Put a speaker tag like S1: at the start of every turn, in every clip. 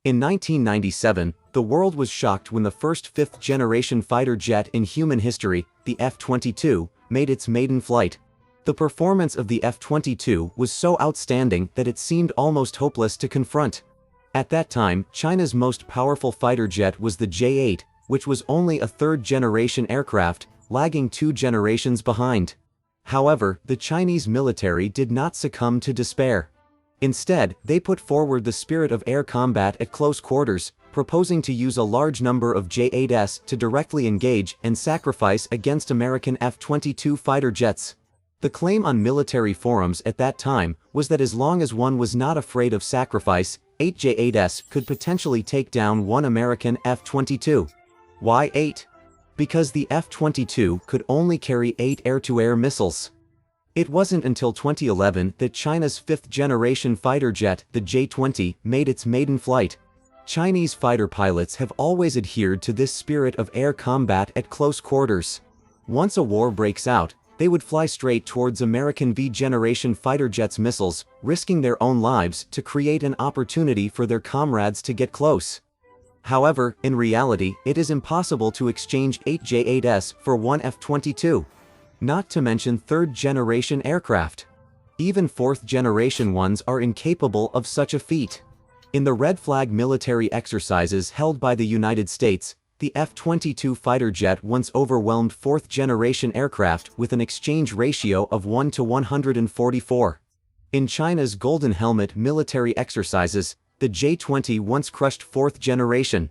S1: In 1997, the world was shocked when the first fifth-generation fighter jet in human history, the F-22, made its maiden flight. The performance of the F-22 was so outstanding that it seemed almost hopeless to confront. At that time, China's most powerful fighter jet was the J-8, which was only a third-generation aircraft, lagging 2 generations behind. However, the Chinese military did not succumb to despair. Instead, they put forward the spirit of air combat at close quarters, proposing to use a large number of J-8s to directly engage and sacrifice against American F-22 fighter jets. The claim on military forums at that time was that as long as one was not afraid of sacrifice, 8 J-8s could potentially take down one American F-22. Why 8? Because the F-22 could only carry 8 air-to-air missiles. It wasn't until 2011 that China's fifth-generation fighter jet, the J-20, made its maiden flight. Chinese fighter pilots have always adhered to this spirit of air combat at close quarters. Once a war breaks out, they would fly straight towards American V-generation fighter jets' missiles, risking their own lives to create an opportunity for their comrades to get close. However, in reality, it is impossible to exchange 8 J-8s for one F-22. Not to mention third-generation aircraft. Even fourth-generation ones are incapable of such a feat. In the Red Flag military exercises held by the United States, the F-22 fighter jet once overwhelmed fourth-generation aircraft with an exchange ratio of 1 to 144. In China's Golden Helmet military exercises, the J-20 once crushed fourth-generation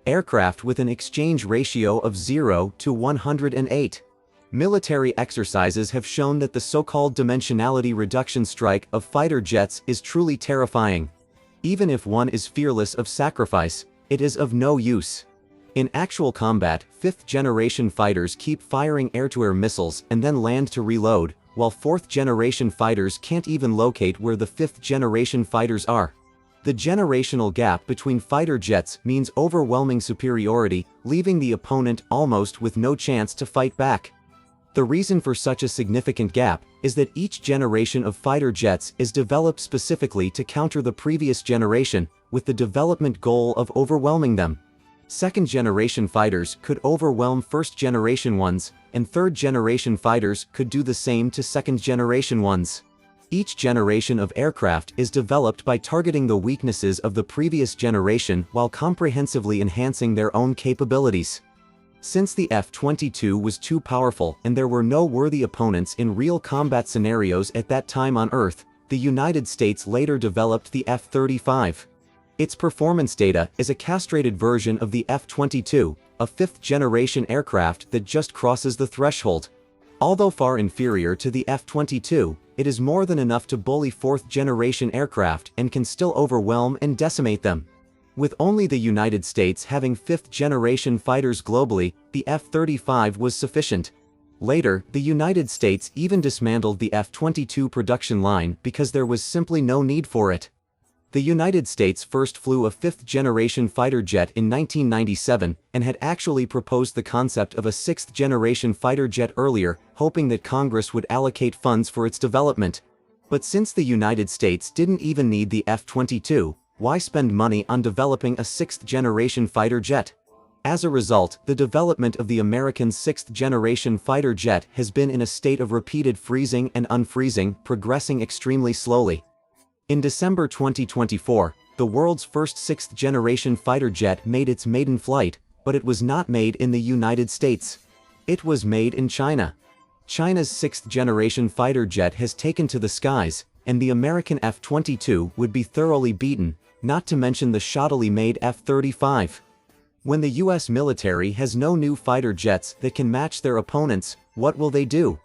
S1: aircraft with an exchange ratio of 0 to 108. Military exercises have shown that the so-called dimensionality reduction strike of fighter jets is truly terrifying. Even if one is fearless of sacrifice, it is of no use. In actual combat, fifth-generation fighters keep firing air-to-air missiles and then land to reload, while fourth-generation fighters can't even locate where the fifth-generation fighters are. The generational gap between fighter jets means overwhelming superiority, leaving the opponent almost with no chance to fight back. The reason for such a significant gap is that each generation of fighter jets is developed specifically to counter the previous generation, with the development goal of overwhelming them. Second-generation fighters could overwhelm first-generation ones, and third-generation fighters could do the same to second-generation ones. Each generation of aircraft is developed by targeting the weaknesses of the previous generation while comprehensively enhancing their own capabilities. Since the F-22 was too powerful and there were no worthy opponents in real combat scenarios at that time on Earth, the United States later developed the F-35. Its performance data is a castrated version of the F-22, a fifth-generation aircraft that just crosses the threshold. Although far inferior to the F-22, it is more than enough to bully fourth-generation aircraft and can still overwhelm and decimate them. With only the United States having fifth-generation fighters globally, the F-35 was sufficient. Later, the United States even dismantled the F-22 production line because there was simply no need for it. The United States first flew a fifth-generation fighter jet in 1997 and had actually proposed the concept of a sixth-generation fighter jet earlier, hoping that Congress would allocate funds for its development. But since the United States didn't even need the F-22, why spend money on developing a sixth-generation fighter jet? As a result, the development of the American sixth-generation fighter jet has been in a state of repeated freezing and unfreezing, progressing extremely slowly. In December 2024, the world's first sixth-generation fighter jet made its maiden flight, but it was not made in the United States. It was made in China. China's sixth-generation fighter jet has taken to the skies, and the American F-22 would be thoroughly beaten, not to mention the shoddily made F-35. When the US military has no new fighter jets that can match their opponents, what will they do?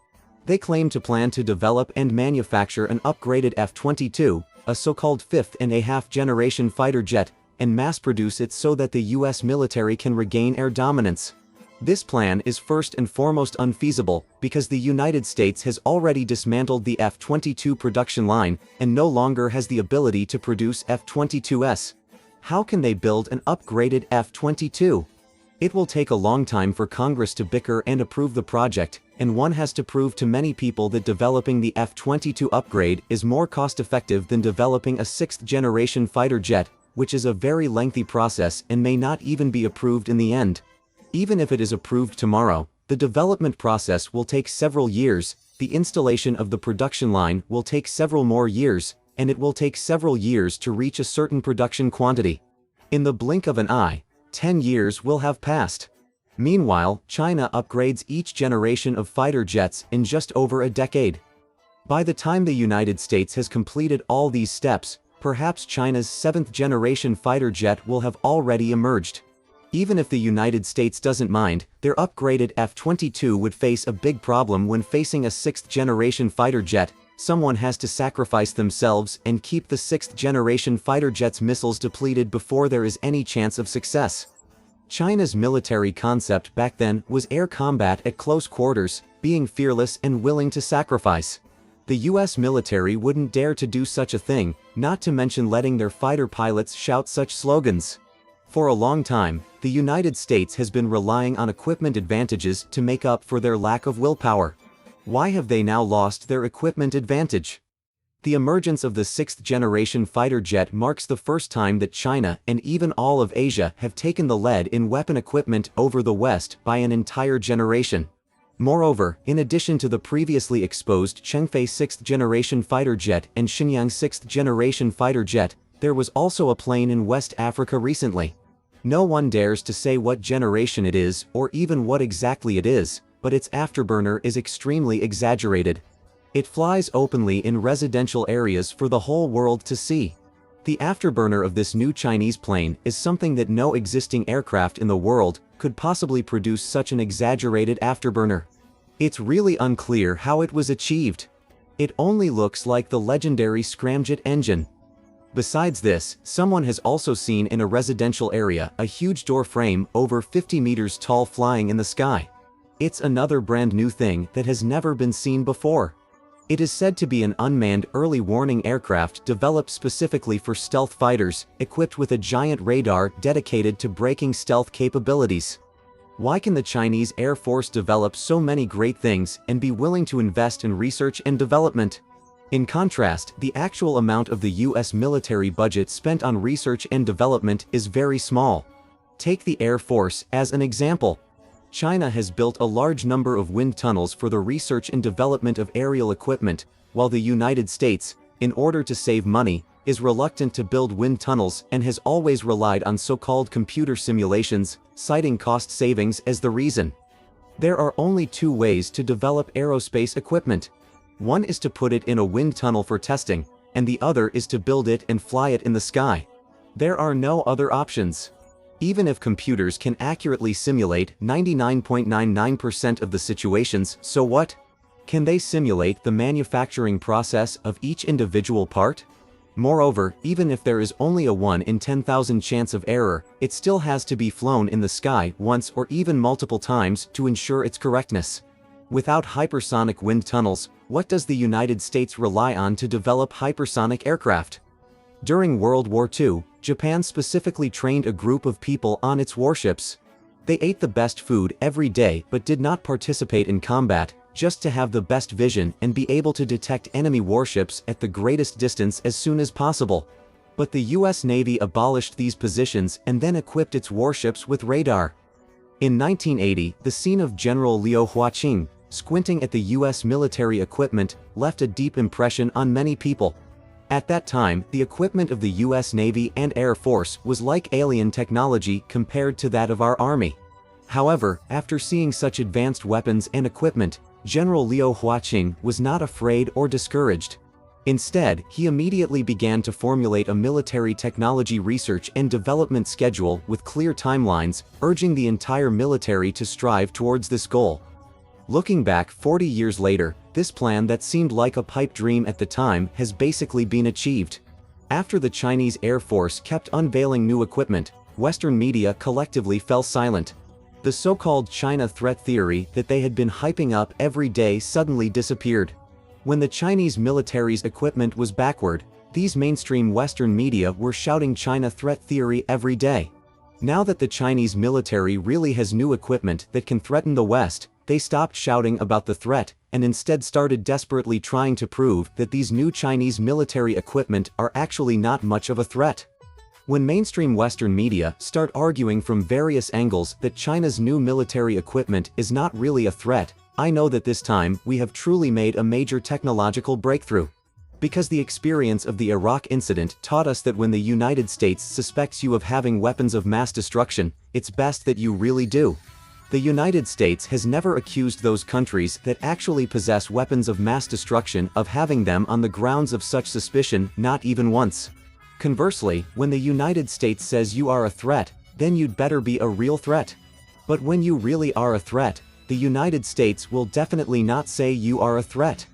S1: They claim to plan to develop and manufacture an upgraded F-22, a so-called fifth-and-a-half-generation fighter jet, and mass-produce it so that the US military can regain air dominance. This plan is first and foremost unfeasible because the United States has already dismantled the F-22 production line and no longer has the ability to produce F-22s. How can they build an upgraded F-22? It will take a long time for Congress to bicker and approve the project, and one has to prove to many people that developing the F-22 upgrade is more cost-effective than developing a sixth-generation fighter jet, which is a very lengthy process and may not even be approved in the end. Even if it is approved tomorrow, the development process will take several years, the installation of the production line will take several more years, and it will take several years to reach a certain production quantity. In the blink of an eye, 10 years will have passed. Meanwhile, China upgrades each generation of fighter jets in just over a decade. By the time the United States has completed all these steps, perhaps China's 7th-generation fighter jet will have already emerged. Even if the United States doesn't mind, their upgraded F-22 would face a big problem when facing a 6th-generation fighter jet. Someone has to sacrifice themselves and keep the 6th-generation fighter jet's missiles depleted before there is any chance of success. China's military concept back then was air combat at close quarters, being fearless and willing to sacrifice. The US military wouldn't dare to do such a thing, not to mention letting their fighter pilots shout such slogans. For a long time, the United States has been relying on equipment advantages to make up for their lack of willpower. Why have they now lost their equipment advantage? The emergence of the 6th-generation fighter jet marks the first time that China and even all of Asia have taken the lead in weapon equipment over the West by an entire generation. Moreover, in addition to the previously exposed Chengfei 6th-generation fighter jet and Shenyang 6th-generation fighter jet, there was also a plane in West Africa recently. No one dares to say what generation it is or even what exactly it is, but its afterburner is extremely exaggerated. It flies openly in residential areas for the whole world to see. The afterburner of this new Chinese plane is something that no existing aircraft in the world could possibly produce such an exaggerated afterburner. It's really unclear how it was achieved. It only looks like the legendary scramjet engine. Besides this, someone has also seen in a residential area a huge door frame over 50 meters tall flying in the sky. It's another brand new thing that has never been seen before. It is said to be an unmanned early warning aircraft developed specifically for stealth fighters, equipped with a giant radar dedicated to breaking stealth capabilities. Why can the Chinese Air Force develop so many great things and be willing to invest in research and development? In contrast, the actual amount of the US military budget spent on research and development is very small. Take the Air Force as an example. China has built a large number of wind tunnels for the research and development of aerial equipment, while the United States, in order to save money, is reluctant to build wind tunnels and has always relied on so-called computer simulations, citing cost savings as the reason. There are only two ways to develop aerospace equipment. One is to put it in a wind tunnel for testing, and the other is to build it and fly it in the sky. There are no other options. Even if computers can accurately simulate 99.99% of the situations, so what? Can they simulate the manufacturing process of each individual part? Moreover, even if there is only a 1 in 10,000 chance of error, it still has to be flown in the sky once or even multiple times to ensure its correctness. Without hypersonic wind tunnels, what does the United States rely on to develop hypersonic aircraft? During World War II, Japan specifically trained a group of people on its warships. They ate the best food every day but did not participate in combat, just to have the best vision and be able to detect enemy warships at the greatest distance as soon as possible. But the US Navy abolished these positions and then equipped its warships with radar. In 1980, the scene of General Liu Huaqing squinting at the US military equipment left a deep impression on many people. At that time, the equipment of the US Navy and Air Force was like alien technology compared to that of our Army. However, after seeing such advanced weapons and equipment, General Liu Huaqing was not afraid or discouraged. Instead, he immediately began to formulate a military technology research and development schedule with clear timelines, urging the entire military to strive towards this goal. Looking back 40 years later, this plan that seemed like a pipe dream at the time has basically been achieved. After the Chinese Air Force kept unveiling new equipment, Western media collectively fell silent. The so-called China threat theory that they had been hyping up every day suddenly disappeared. When the Chinese military's equipment was backward, these mainstream Western media were shouting China threat theory every day. Now that the Chinese military really has new equipment that can threaten the West, they stopped shouting about the threat and instead started desperately trying to prove that these new Chinese military equipment are actually not much of a threat. When mainstream Western media start arguing from various angles that China's new military equipment is not really a threat, I know that this time we have truly made a major technological breakthrough. Because the experience of the Iraq incident taught us that when the United States suspects you of having weapons of mass destruction, it's best that you really do. The United States has never accused those countries that actually possess weapons of mass destruction of having them on the grounds of such suspicion, not even once. Conversely, when the United States says you are a threat, then you'd better be a real threat. But when you really are a threat, the United States will definitely not say you are a threat.